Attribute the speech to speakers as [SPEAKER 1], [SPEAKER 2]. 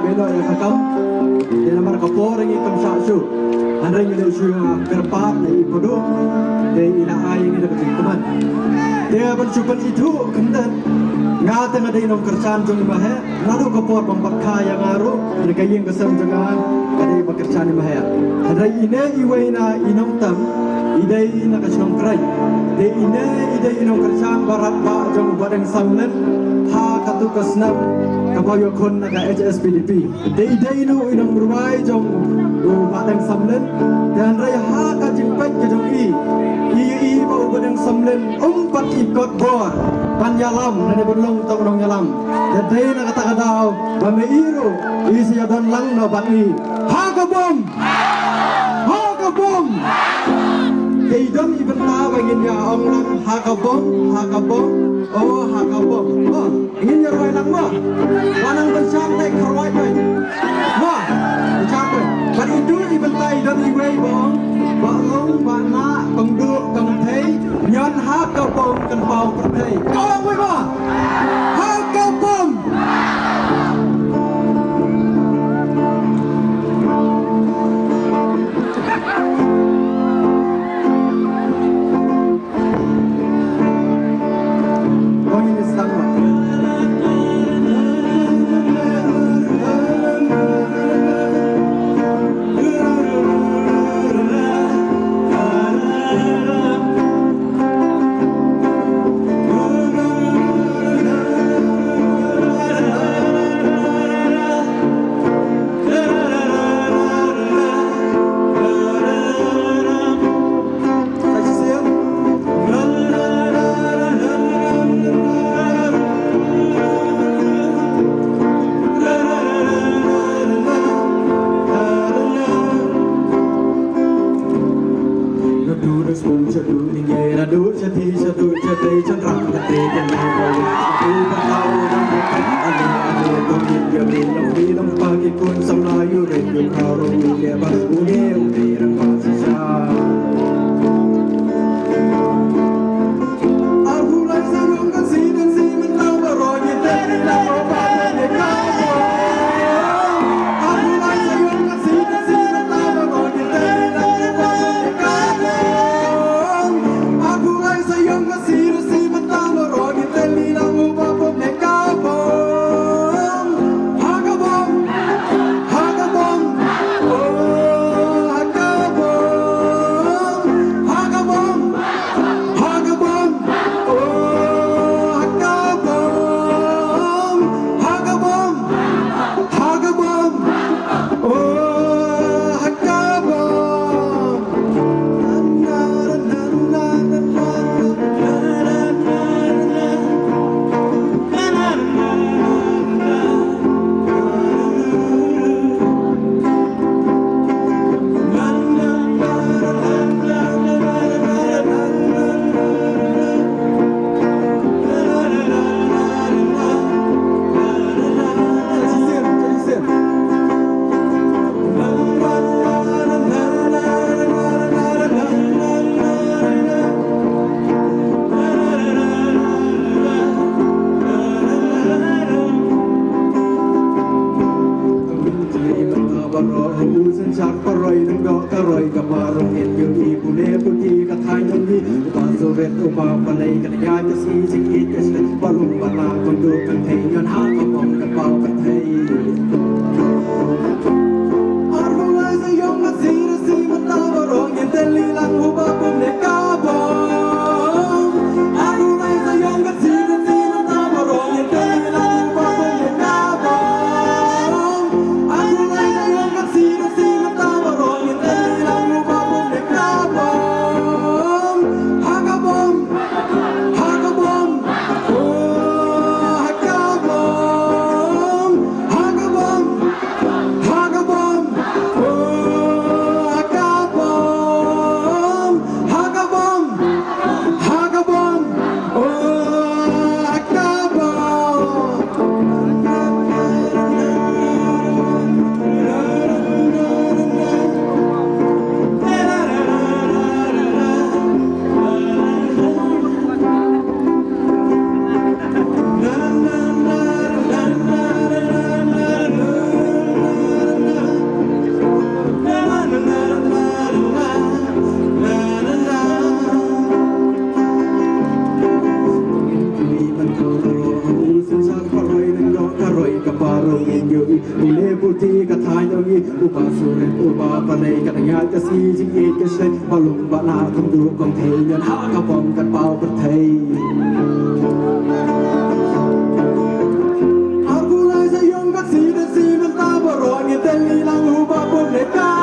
[SPEAKER 1] belo ya kakam dia nama kapor yang ikam syaksu anda yang dia usul berpat dari podo dari ila air ini dapat teman dia bercuban itu kemudian ngata ngada inom kerjaan jong bahe lalu kapor pembakaya ngaru mereka yang kesem jangan kadai pekerjaan bahe anda ini iwaina inom tam idai nak kasunong kerai de ine idai inom kerjaan barat ba jong badang samlen ha katu kasnam kabayo kon naga HSPDP de idai no inom ruai jong badang samlen dan raya ha ka jingpai ke jong i bau badang samlen umpat ikot bor panyalam nane bonlong tong yalam de na kata kadao bameiro isi adon lang no bani ha kabom Keidam ibenta bangin ya ong lang hakabom oh hakabom oh ingin ya roy lang mo wanang bersam tek roy boy mo bersam boy but itu ibenta idam iway bong balong bana pengduk kemthei nyon hakabom kan pau perthei kong boy mo hakabom
[SPEAKER 2] Hakabom
[SPEAKER 1] อีกก็เซ็ตบอลลงบานาคงดูกองเทียนหากระป๋องกันเป่าประเทศอากูเลยจะยงกับสีแต่สีมันตาบรอดเงี้ยเต้นลีลังหูบาปุ่มเด็กกา